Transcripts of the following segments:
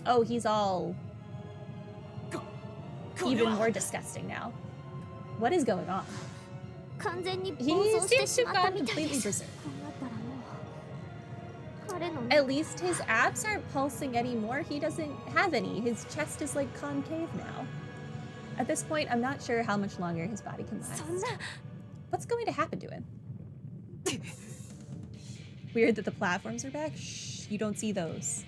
Oh, he's all even more disgusting now. What is going on? He seems to have gone completely berserk. At least his abs aren't pulsing anymore. He doesn't have any. His chest is like concave now. At this point, I'm not sure how much longer his body can last. What's going to happen to him? Weird that the platforms are back. Shh, you don't see those.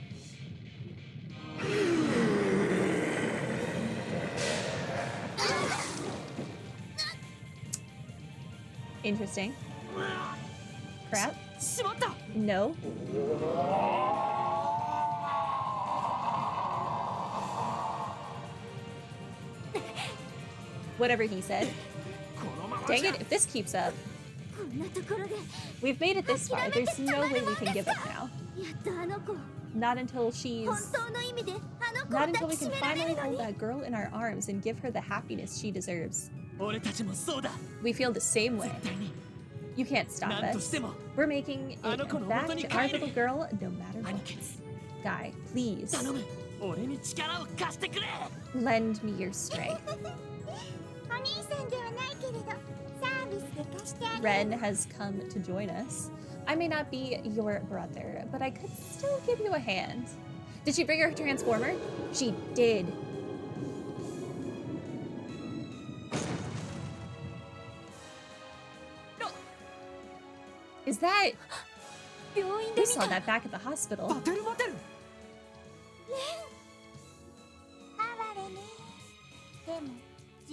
Interesting. Crap. No. Whatever he said. Dang it, if this keeps up. We've made it this far. There's no way we can give up now. Not until Not until we can finally hold that girl in our arms and give her the happiness she deserves. We feel the same way. You can't stop us. We're making it back to our little girl no matter what. Guy, please. Lend me your strength. Ren has come to join us. I may not be your brother, but I could still give you a hand. Did she bring her transformer? She did. Is that... We saw that back at the hospital.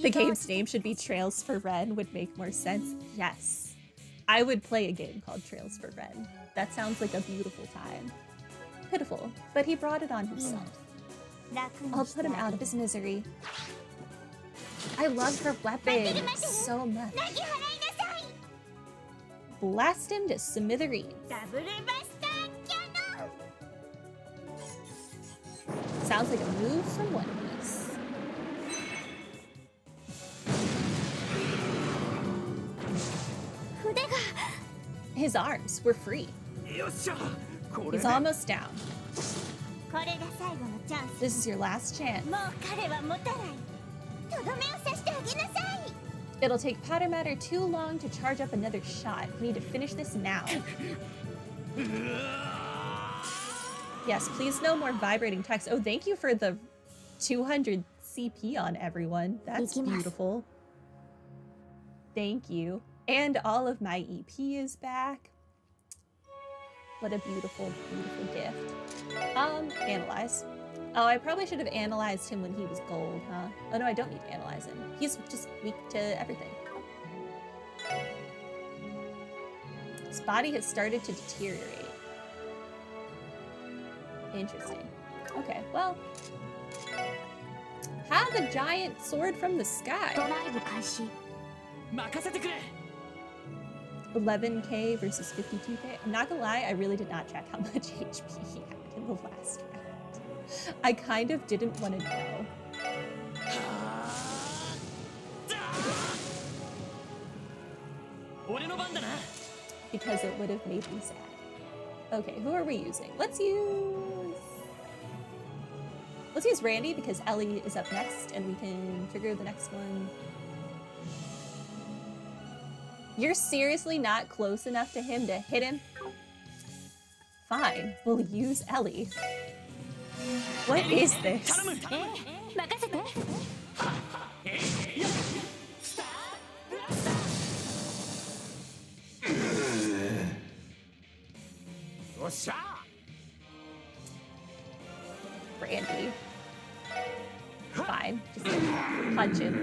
The game's name should be Trails for Ren would make more sense. Yes. I would play a game called Trails for Ren. That sounds like a beautiful time. Pitiful, but he brought it on himself. I'll put him out of his misery. I love her weapon so much. Blast him to smithereens. Sounds like a move from One Piece. His arms were free. He's almost down. This is your last chance. It'll take Powder Matter too long to charge up another shot. We need to finish this now. Yes, please no more vibrating text. Oh, thank you for the 200 CP on everyone. That's beautiful. Thank you. And all of my EP is back. What a beautiful, beautiful gift. Analyze. Oh, I probably should have analyzed him when he was gold, huh? Oh no, I don't need to analyze him. He's just weak to everything. His body has started to deteriorate. Interesting. Okay, well. Have a giant sword from the sky. 11k versus 52k. I'm not gonna lie, I really did not check how much HP he had in the last round. I kind of didn't want to know. Because it would have made me sad. Okay, who are we using? Let's use Randy because Ellie is up next and we can trigger the next one. You're seriously not close enough to him to hit him? Fine, we'll use Ellie. What is this? Randy. Fine, just punch him.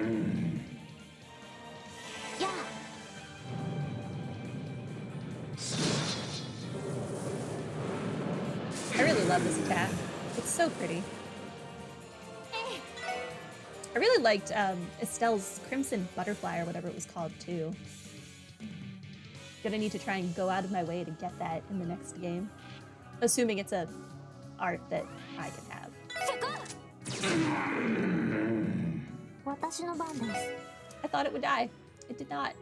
I really love this attack. It's so pretty. I really liked Estelle's Crimson Butterfly or whatever it was called too. Gonna need to try and go out of my way to get that in the next game. Assuming it's a art that I can have. I thought it would die. It did not.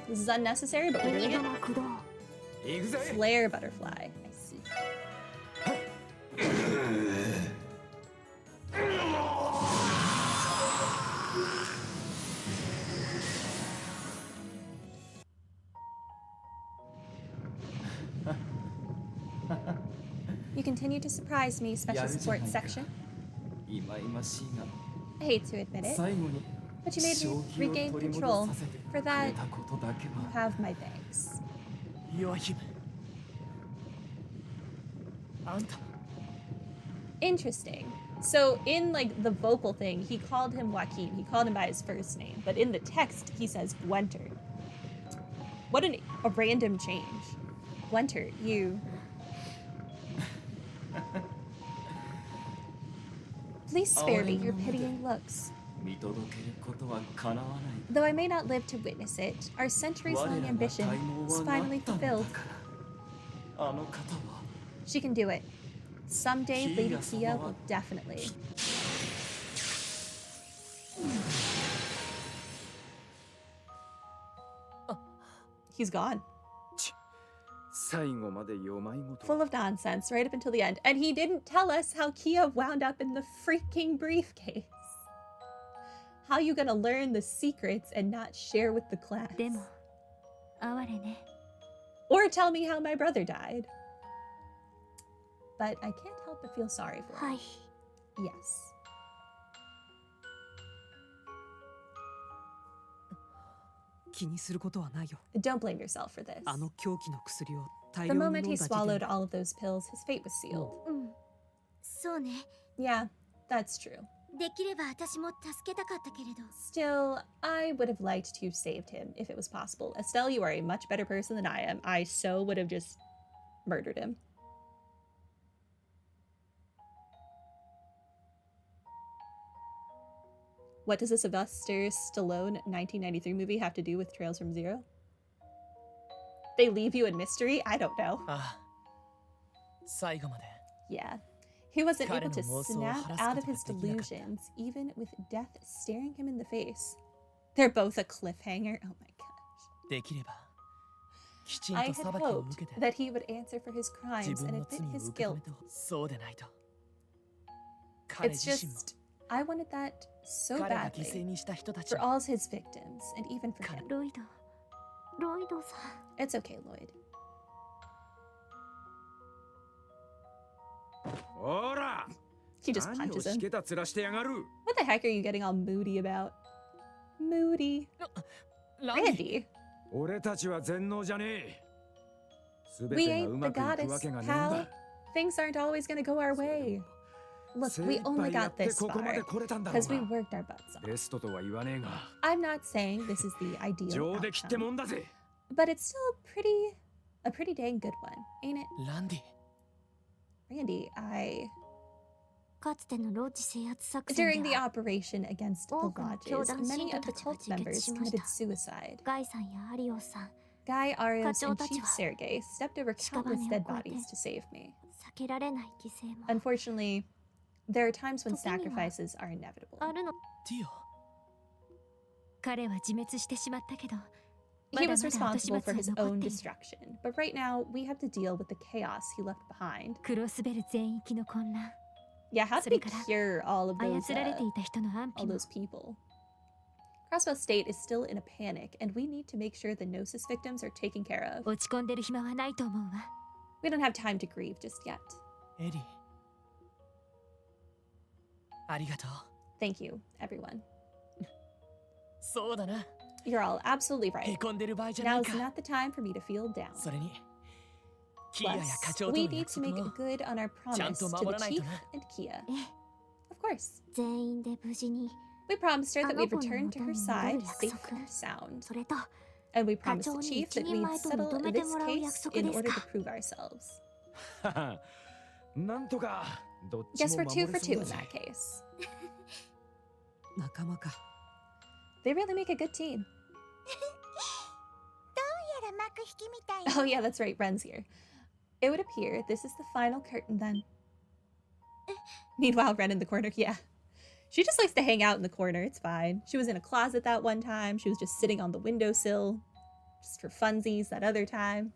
This is unnecessary, but we're doing it. Flare Butterfly. I see. You continue to surprise me, special support section. I hate to admit it, but you made me regain control. For that, you have my thanks. Interesting. So in like the vocal thing, he called him Joaquin. He called him by his first name, but in the text he says Gwenter. What a random change. Gwenter, you. Please spare me your pitying looks. Though I may not live to witness it, our centuries-long ambition is finally fulfilled. She can do it. Someday, Lady Kia will definitely. He's gone. Full of nonsense right up until the end. And he didn't tell us how Kia wound up in the freaking briefcase. How you gonna learn the secrets and not share with the class? Or tell me how my brother died. But I can't help but feel sorry for him. Yes. Don't blame yourself for this. The moment he swallowed all of those pills, his fate was sealed. Yeah, that's true. Still, I would have liked to have saved him if it was possible. Estelle, you are a much better person than I am. I so would have just murdered him. What does a Sylvester Stallone 1993 movie have to do with Trails from Zero? They leave you in mystery? I don't know. Yeah. He wasn't able to snap out of his delusions, even with death staring him in the face. They're both a cliffhanger. Oh my gosh. I had hoped that he would answer for his crimes and admit his guilt. It's just, I wanted that so badly for all his victims and even for him. It's okay, Lloyd. He just punches him. What the heck are you getting all moody about? Moody. Randy. We ain't the goddess, pal. Things aren't always gonna go our way. Look, we only got this far because we worked our butts off. I'm not saying this is the ideal outcome, but it's still a pretty dang good one, ain't it? Randy, during the operation against the lodges, many of the cult members committed suicide. Guy, Arios, and Chief Sergei stepped over countless dead bodies to save me. Unfortunately, there are times when sacrifices are inevitable. He was responsible for his own destruction, but right now we have to deal with the chaos he left behind. Yeah, how did we cure all of those people? Crossbell State is still in a panic, and we need to make sure the Gnosis victims are taken care of. We don't have time to grieve just yet. Thank you, everyone. You're all absolutely right. Now's not the time for me to feel down. Plus, we need to make good on our promise to the Chief and Kia. Of course. We promised her that we'd return to her side safe and sound. And we promised the Chief that we'd settle this case in order to prove ourselves. Guess we're 2 for 2 in that case. They really make a good team. Oh yeah, that's right, Ren's here. It would appear this is the final curtain then. Meanwhile, Ren in the corner, yeah. She just likes to hang out in the corner, it's fine. She was in a closet that one time, she was just sitting on the windowsill, just for funsies that other time.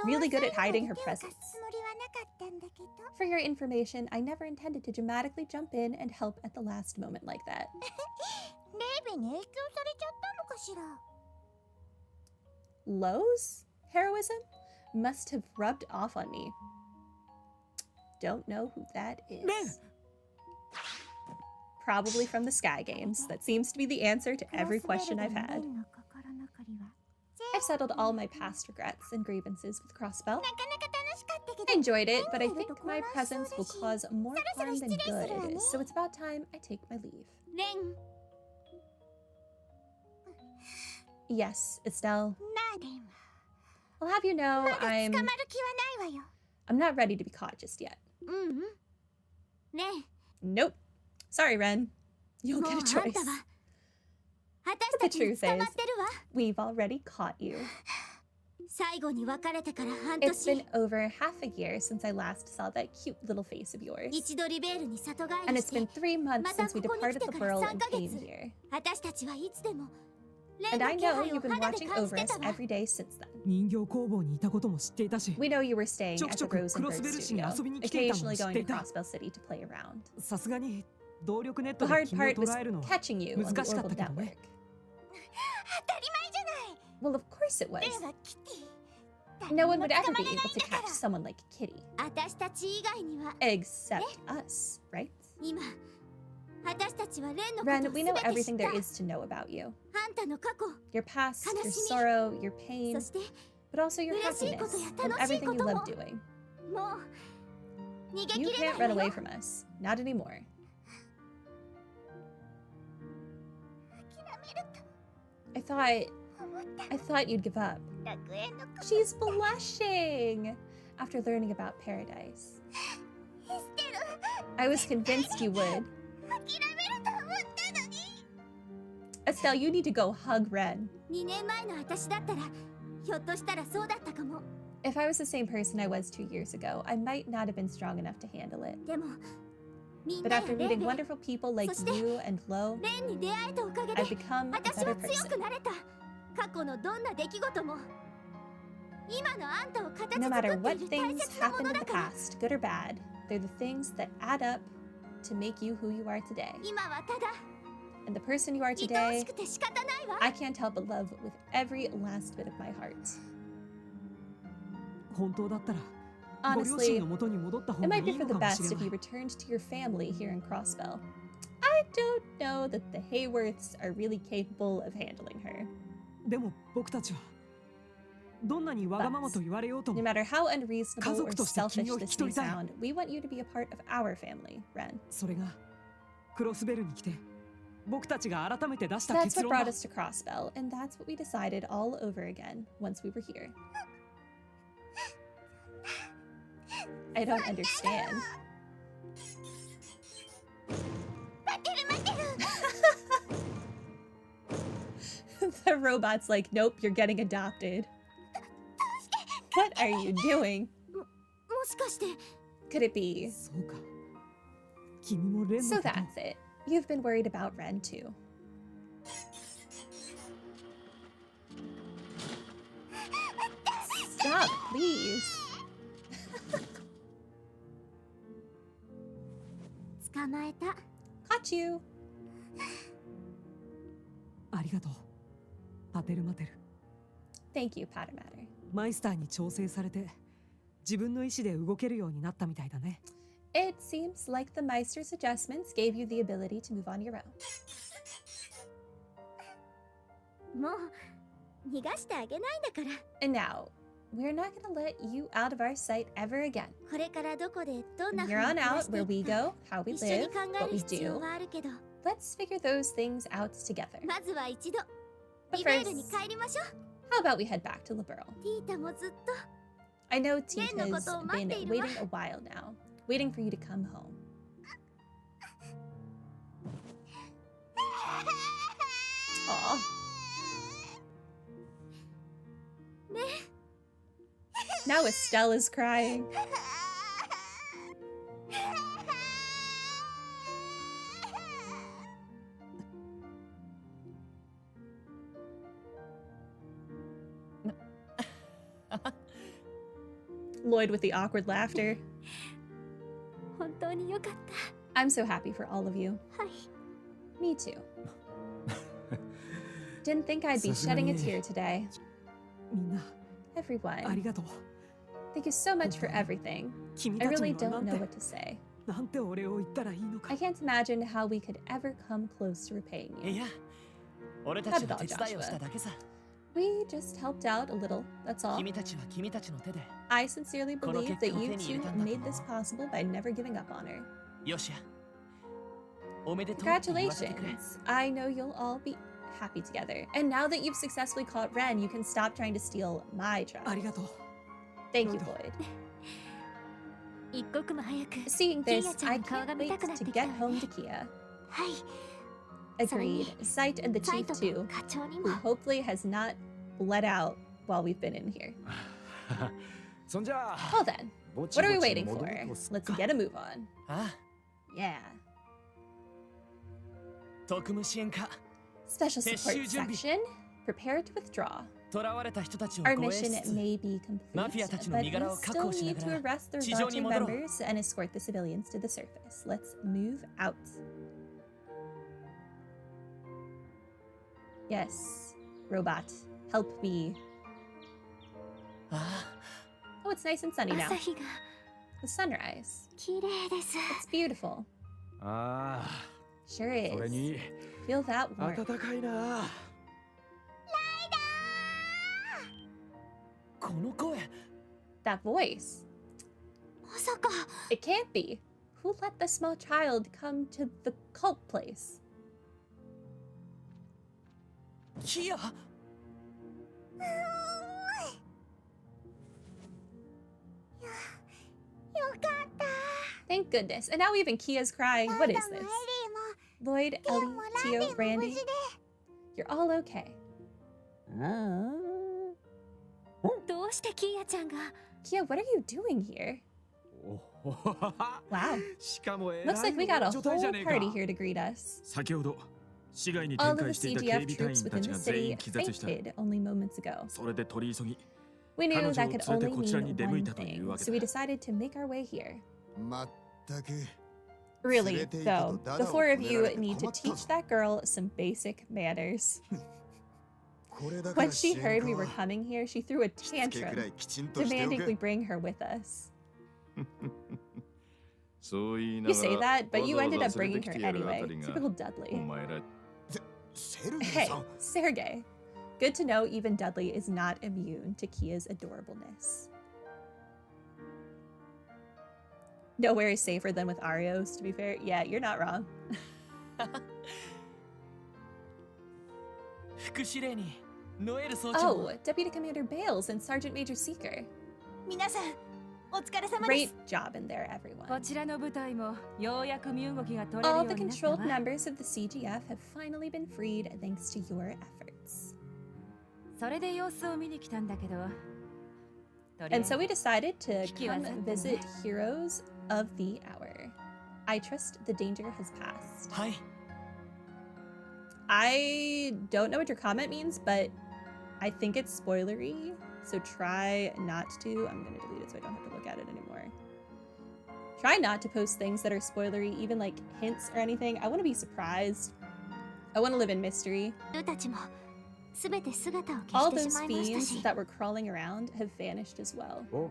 Really good at hiding her presence. For your information, I never intended to dramatically jump in and help at the last moment like that. Lowe's heroism must have rubbed off on me. don't know who that is. Probably from the Sky Games. That seems to be the answer to every question I've had. I've settled all my past regrets and grievances with Crossbell. I enjoyed it, but I think my presence will cause more harm than good, so it's about time I take my leave. Yes, Estelle. I'll have you know I'm not ready to be caught just yet. Nope. Sorry, Ren. You'll get a choice. But the truth is, we've already caught you. It's been over half a year since I last saw that cute little face of yours. And it's been 3 months since we departed the world and came here. And I know you've been watching over us every day since then. We know you were staying at the Rose and Bird studio, occasionally going to Crossbell City to play around. The hard part was catching you on the Orbital network. Well, of course it was. No one would ever be able to catch someone like Kitty. Except us, right? Ren, we know everything there is to know about you. Your past, your sorrow, your pain, but also your happiness, and everything you love doing. You can't run away from us. Not anymore. I thought you'd give up. She's blushing after learning about paradise. I was convinced you would. Estelle, you need to go hug Ren. If I was the same person I was 2 years ago, I might not have been strong enough to handle it. But after meeting wonderful people like you and Lo, I've become a better person. No matter what things happened in the past, good or bad, they're the things that add up to make you who you are today. And the person you are today, I can't help but love with every last bit of my heart. Honestly, it might be for the best if you returned to your family here in Crossbell. I don't know that the Hayworths are really capable of handling her. But no matter how unreasonable or selfish this may sound, we want you to be a part of our family, Ren. That's what brought us to Crossbell, and that's what we decided all over again once we were here. I don't understand. The robot's like, nope, you're getting adopted. What are you doing? Could it be? So that's it. You've been worried about Ren too. Stop, please. Caught you. Thank you, Pattermatter. It seems like the Meister's adjustments gave you the ability to move on your own. And now, we're not going to let you out of our sight ever again. From here on out, where we go, how we live, what we do, let's figure those things out together. But first, how about we head back to Liberl? I know Tita's been waiting a while now, waiting for you to come home. Aw. Now Estelle is crying. Lloyd with the awkward laughter. I'm so happy for all of you. Me too. Didn't think I'd be shedding a tear today. Everyone, thank you so much for everything. I really don't know what to say. I can't imagine how we could ever come close to repaying you. Not at all, Joshua. We just helped out a little, that's all. I sincerely believe that you two made this possible by never giving up on her. Congratulations! I know you'll all be happy together. And now that you've successfully caught Ren, you can stop trying to steal my child. Thank you, Lloyd. Seeing this, I can't wait to get home to Kia. Agreed. Sight and the chief too, who hopefully has not bled out while we've been in here. Well then, what are we waiting for? Let's get a move on. Yeah. Special support section. Prepare to withdraw. Our mission may be complete, but we still need to arrest the revolting members and escort the civilians to the surface. Let's move out. Yes, robot, help me. Oh, it's nice and sunny now. The sunrise. It's beautiful. Sure is. Feel that warmth. That voice. It can't be. Who let the small child come to the cult place? Kia! Thank goodness. And now even Kia's crying. What is this? Lloyd, Ellie, Tio, Randy. You're all okay. Kia, what are you doing here? Wow. Looks like we got a whole party here to greet us. All of the CGF troops within the city fainted only moments ago. We knew that could only mean one thing, so we decided to make our way here. Really, though, the four of you need to teach that girl some basic manners. When she heard we were coming here, she threw a tantrum, demanding we bring her with us. You say that, but you ended up bringing her anyway. Typical Dudley. Hey, Sergey. Good to know even Dudley is not immune to Kia's adorableness. Nowhere is safer than with Arios, to be fair. Yeah, you're not wrong. Oh, Deputy Commander Bales and Sergeant Major Seeker. Great job in there, everyone. All the controlled members of the CGF have finally been freed thanks to your efforts. And so we decided to come visit Heroes of the Hour. I trust the danger has passed. Hi. I don't know what your comment means, but I think it's spoilery, so try not to. I'm gonna delete it so I don't have to look at it anymore. Try not to post things that are spoilery, even like hints or anything. I want to be surprised. I want to live in mystery. All those fiends that were crawling around have vanished as well. Good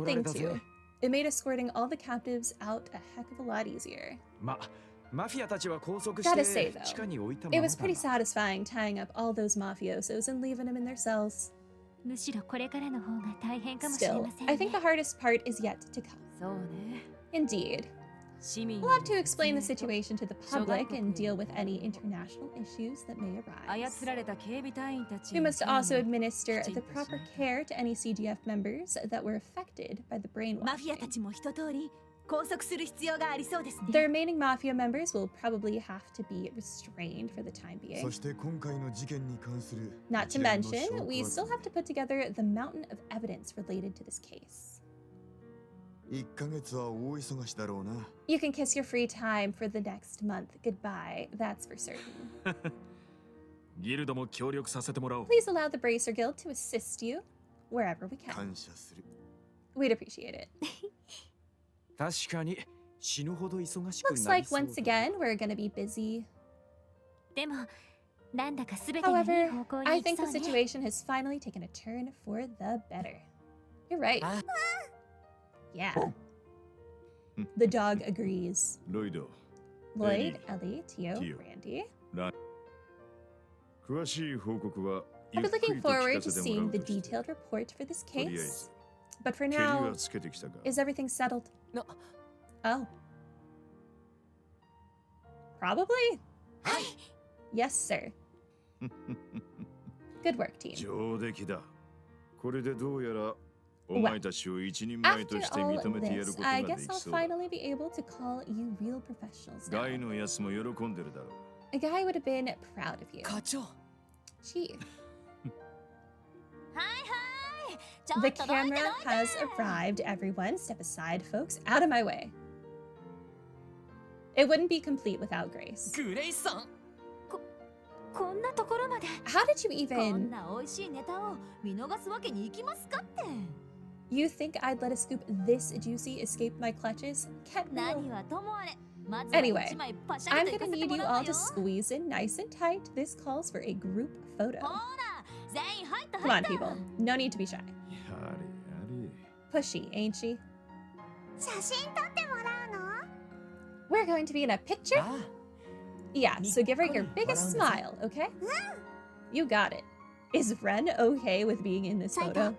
thing too. It made escorting all the captives out a heck of a lot easier. Gotta say though, it was pretty satisfying tying up all those mafiosos and leaving them in their cells. Still, I think the hardest part is yet to come. Indeed. We'll have to explain the situation to the public and deal with any international issues that may arise. We must also administer the proper care to any CGF members that were affected by the brainwashing. The remaining Mafia members will probably have to be restrained for the time being. Not to mention, we still have to put together the mountain of evidence related to this case. You can kiss your free time for the next month goodbye, that's for certain. Please allow the Bracer Guild to assist you wherever we can. We'd appreciate it. Looks like once again we're gonna be busy. However, I think the situation has finally taken a turn for the better. You're right. Yeah. The dog agrees. Lloyd, Ellie, Tio, Randy. I've been been looking forward to seeing the detailed report for this case. But for now, is everything settled? No. Oh. Probably. Yes, sir. Good work, team. Well, after all this, I guess I'll finally be able to call you real professionals now. A guy would have been proud of you. Chief. The camera has arrived, everyone. Step aside, folks. Out of my way. It wouldn't be complete without Grace. How did you even... You think I'd let a scoop this juicy escape my clutches? Get real. Anyway, I'm gonna need you all to squeeze in nice and tight. This calls for a group photo. Come on, people. No need to be shy. Pushy, ain't she? We're going to be in a picture? Yeah, so give her your biggest smile, okay? You got it. Is Ren okay with being in this photo?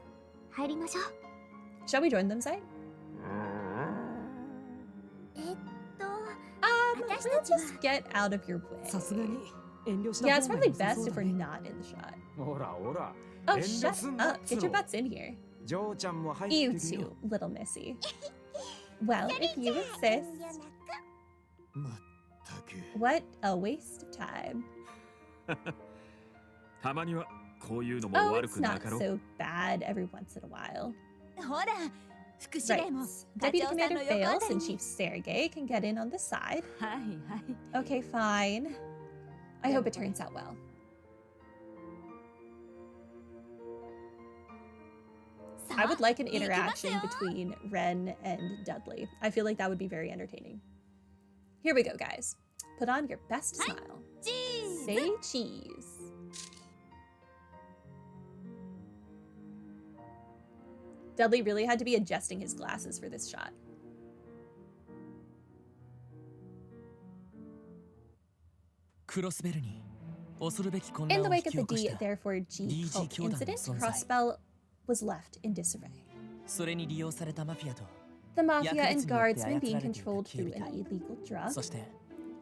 Shall we join them, Sai? We'll just get out of your way. Yeah, it's probably best if we're not in the shot. Oh, shut up. Get your butts in here. You too, little missy. Well, if you insist. What a waste of time. Oh, it's not so bad every once in a while. Right. Deputy Commander Bales and Chief Sergei can get in on the side. Okay, fine. I hope it turns out well. I would like an interaction between Ren and Dudley. I feel like that would be very entertaining. Here we go, guys. Put on your best smile. Say cheese. Dudley really had to be adjusting his glasses for this shot. In the wake of the D, therefore G cult incident, Crossbell was left in disarray. The mafia and guardsmen being controlled through an illegal drug,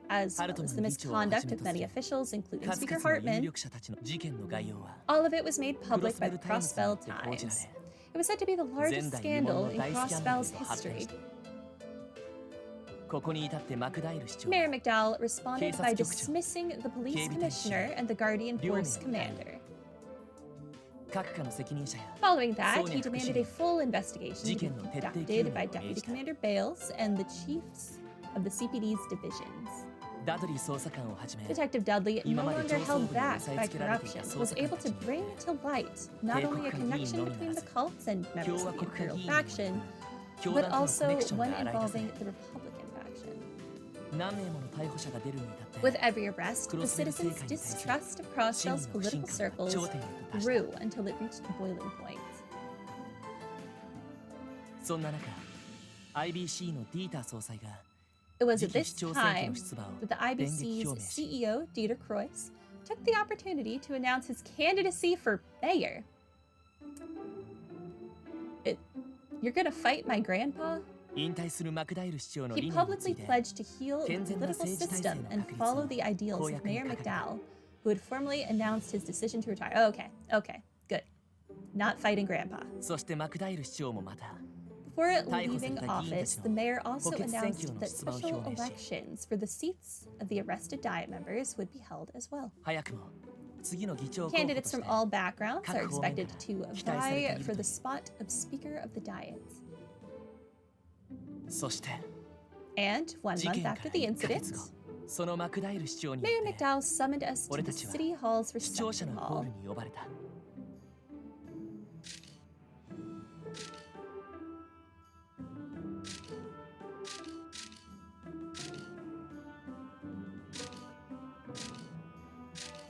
as well as the misconduct of many officials, including Speaker Hartman. All of it was made public by the Crossbell Times. It was said to be the largest scandal in Crossbell's history. Mayor McDowell responded by dismissing the police commissioner and the Guardian Force commander. Following that, he demanded a full investigation to be conducted by Deputy Commander Bales and the chiefs of the CPD's divisions. Detective Dudley, no longer held back by corruption, was able to bring to light not only a connection between the cults and members of the Imperial faction, but also one involving the Republican faction. With every arrest, the citizens' distrust of Crossbell's political circles grew until it reached a boiling point. It was at this time that the IBC's CEO, Dieter Kreuss, took the opportunity to announce his candidacy for mayor. You're gonna fight my grandpa? He publicly pledged to heal the political system and follow the ideals of Mayor McDowell, who had formally announced his decision to retire. Oh, okay, good. Not fighting grandpa. Before leaving office, the mayor also announced that special elections for the seats of the arrested Diet members would be held as well. Candidates from all backgrounds are expected to vie for the spot of Speaker of the Diet. And 1 month after the incident, Mayor McDowell summoned us to the City Hall's reception hall.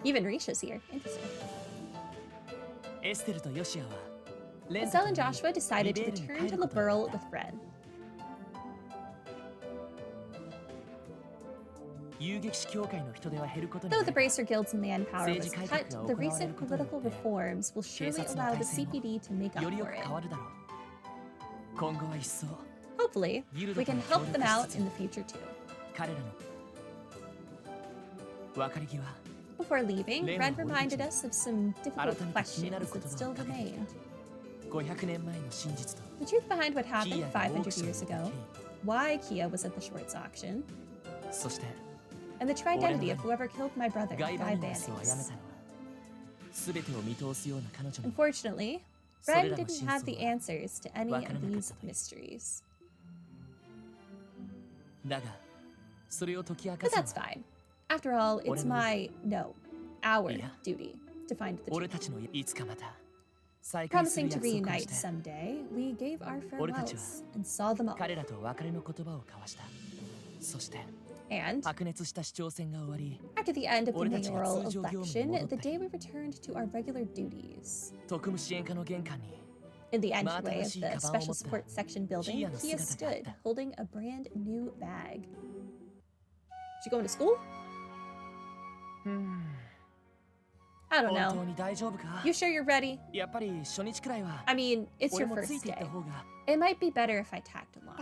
Even Risha's here. Interesting. Estelle and Joshua decided to return to La Burle with Ren. Though the bracer guild's manpower was cut, the recent political reforms will surely allow the CPD to make up for it. Hopefully, we can help them out in the future too. Before leaving, Ren reminded us of some difficult questions that still remained. The truth behind what happened 500 years ago, why Kia was at the shorts auction, and the true identity of whoever killed my brother, Guy Bannings. Unfortunately, Ren didn't have the answers to any of these mysteries. But that's fine. After all, it's our duty to find the truth. Promising to reunite someday, we gave our farewells and saw them all. And after the end of the mayoral election, the day we returned to our regular duties. In the entryway of the Special Support Section building, Kia stood, holding a brand new bag. She going to school? I don't know. You sure you're ready? I mean, it's your first day. It might be better if I tagged along.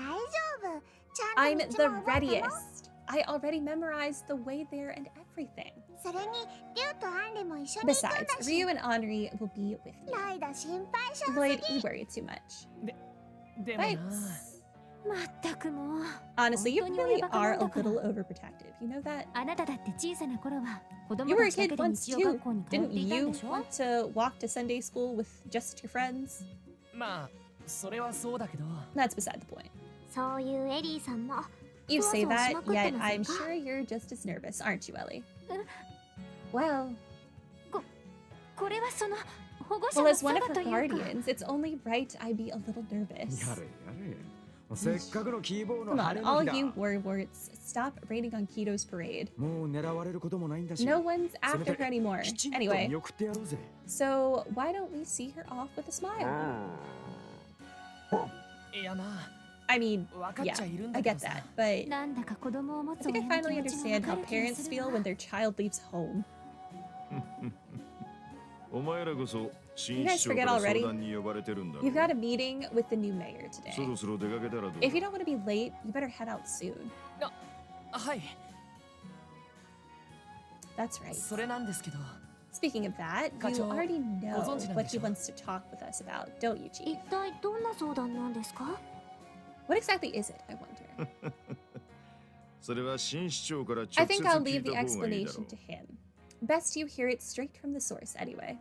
I'm the readiest. I already memorized the way there and everything. Besides, Ryu and Henri will be with me. Lloyd, you worry too much. Thanks. Honestly, you really are a little overprotective. You know that? You were a kid once too. Didn't you want to walk to Sunday school with just your friends? That's beside the point. You say that, yet I'm sure you're just as nervous, aren't you, Ellie? Well, as one of her guardians, it's only right I be a little nervous. Come on, all you worwarts, stop raining on Kito's parade. No one's after her anymore. Anyway, so why don't we see her off with a smile? I mean, yeah, I get that, but I think I finally understand how parents feel when their child leaves home. You guys forget already? You've got a meeting with the new mayor today. If you don't want to be late, you better head out soon. That's right. Speaking of that, you already know what he wants to talk with us about, don't you, Chief? What exactly is it, I wonder? I think I'll leave the explanation to him. Best you hear it straight from the source, anyway.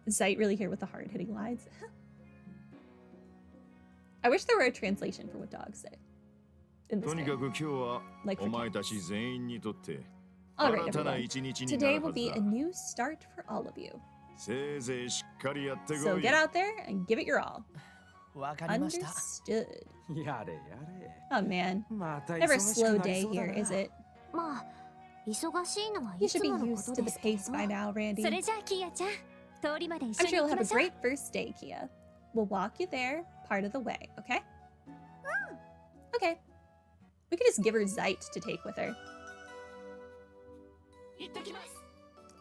Is Zite really here with the hard-hitting lines? I wish there were a translation for what dogs say. In this game. Like for Alright, everyone. Today will be a new start for all of you. So get out there and give it your all. Understood. Oh man. Never a slow day here, is it? You should be used to the pace by now, Randy. I'm sure you'll have a great first day, Kia. We'll walk you there part of the way, okay? Okay. We could just give her Zite to take with her.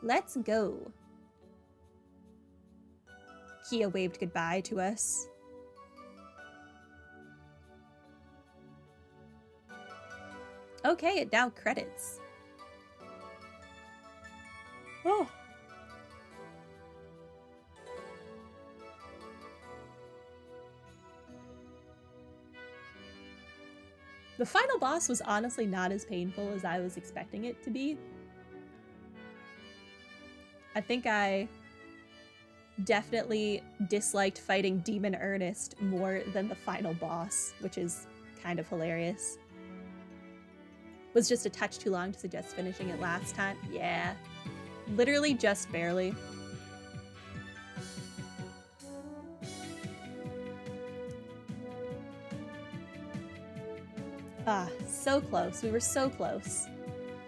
Let's go. Kia waved goodbye to us. Okay, it now credits. Oh. The final boss was honestly not as painful as I was expecting it to be. I think I definitely disliked fighting Demon Ernest more than the final boss, which is kind of hilarious. Was just a touch too long to suggest finishing it last time? Yeah. Literally just barely. Ah, so close. We were so close.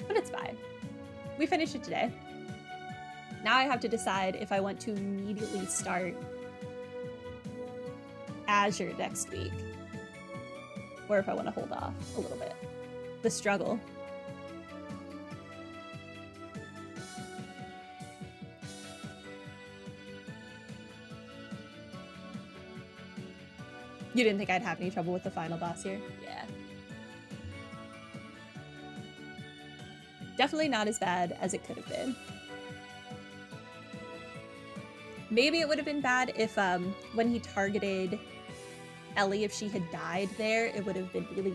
But it's fine. We finished it today. Now I have to decide if I want to immediately start Azure next week. Or if I want to hold off a little bit. The struggle. You didn't think I'd have any trouble with the final boss here? Yeah. Definitely not as bad as it could have been. Maybe it would have been bad if when he targeted Ellie, if she had died there, it would have been really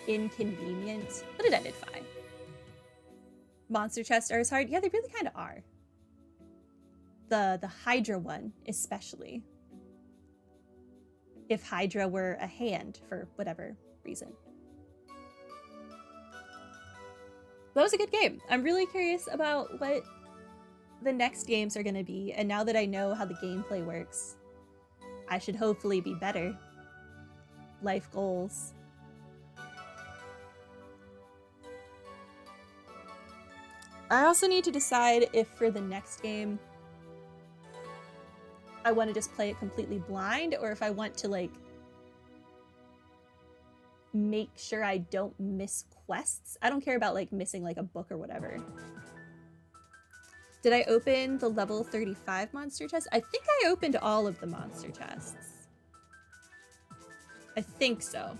inconvenient, but it ended fine. Monster chests are as hard. Yeah, they really kind of are. The Hydra one, especially. If Hydra were a hand for whatever reason. That was a good game. I'm really curious about what the next games are going to be, and now that I know how the gameplay works, I should hopefully be better. Life goals. I also need to decide if for the next game I want to just play it completely blind, or if I want to like make sure I don't miss quests. I don't care about like missing like a book or whatever. Did I open the level 35 monster chest? I think I opened all of the monster chests. I think so.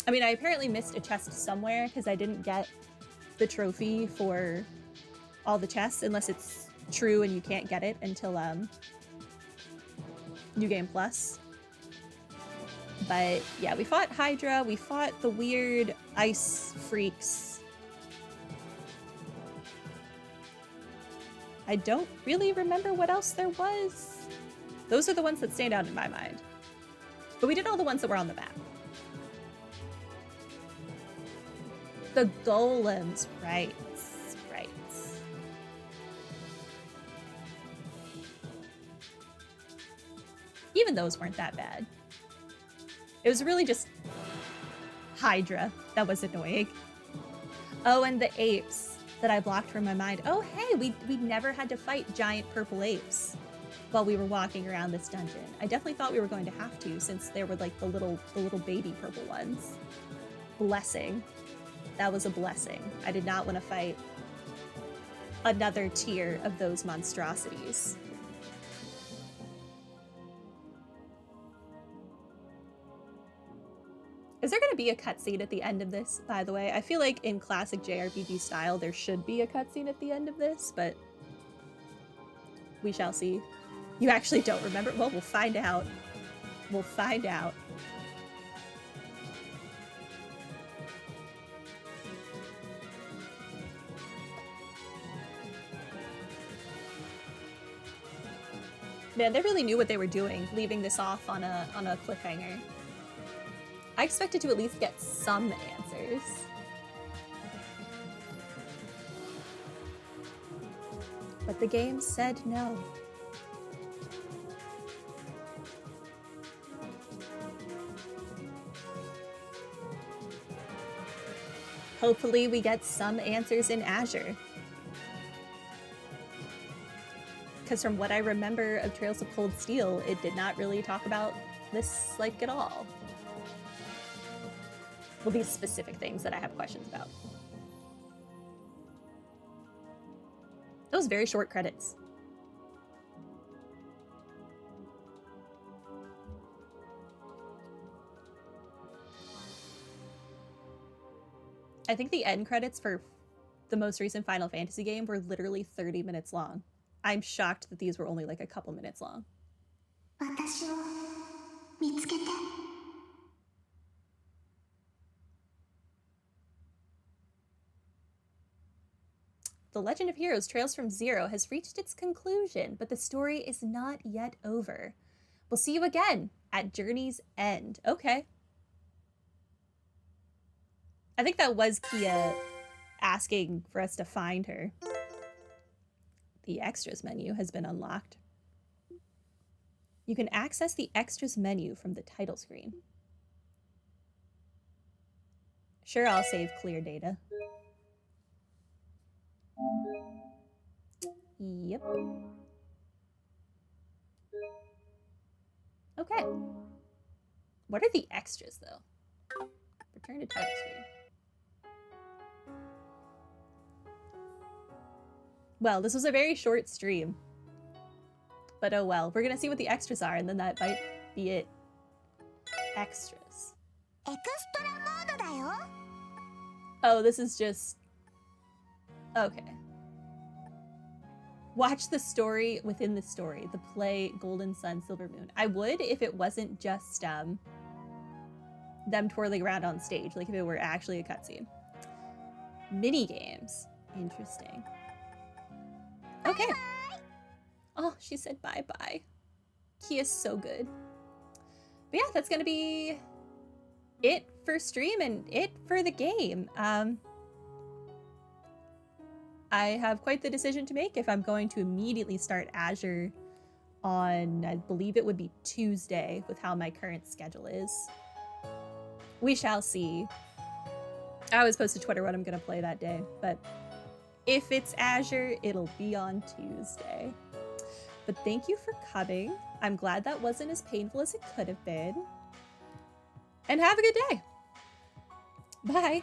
I mean, I apparently missed a chest somewhere because I didn't get the trophy for all the chests, unless it's true and you can't get it until New Game Plus. But yeah, we fought Hydra, we fought the weird ice freaks. I don't really remember what else there was. Those are the ones that stand out in my mind. But we did all the ones that were on the map. The golems, right, right. Even those weren't that bad. It was really just Hydra that was annoying. Oh, and the apes that I blocked from my mind. Oh, hey, we never had to fight giant purple apes while we were walking around this dungeon. I definitely thought we were going to have to, since there were like the little baby purple ones. Blessing. That was a blessing. I did not want to fight another tier of those monstrosities. Is there going to be a cutscene at the end of this, by the way? I feel like in classic JRPG style, there should be a cutscene at the end of this, but we shall see. You actually don't remember? Well, we'll find out. We'll find out. Man, they really knew what they were doing, leaving this off on a cliffhanger. I expected to at least get some answers. But the game said no. Hopefully we get some answers in Azure. Because from what I remember of Trails of Cold Steel, it did not really talk about this, like, at all. Well, these specific things that I have questions about. Those very short credits. I think the end credits for the most recent Final Fantasy game were literally 30 minutes long. I'm shocked that these were only like a couple minutes long. The Legend of Heroes Trails from Zero has reached its conclusion, but the story is not yet over. We'll see you again at Journey's End. Okay. I think that was Kia asking for us to find her. The extras menu has been unlocked. You can access the extras menu from the title screen. Sure, I'll save clear data. Yep. Okay. What are the extras, though? Return to title screen. Well, this was a very short stream. But oh well. We're gonna see what the extras are, and then that might be it. extras. Oh, this is just... Okay. Watch the story within the story. The play Golden Sun, Silver Moon. I would if it wasn't just them twirling around on stage. Like if it were actually a cutscene. Mini games. Interesting. Okay. Bye-bye. Oh, she said bye-bye. Kia's so good. But yeah, that's gonna be it for stream and it for the game. I have quite the decision to make if I'm going to immediately start Azure on, I believe it would be Tuesday with how my current schedule is. We shall see. I always post to Twitter what I'm gonna play that day, but if it's Azure, it'll be on Tuesday. But thank you for coming. I'm glad that wasn't as painful as it could have been. And have a good day. Bye.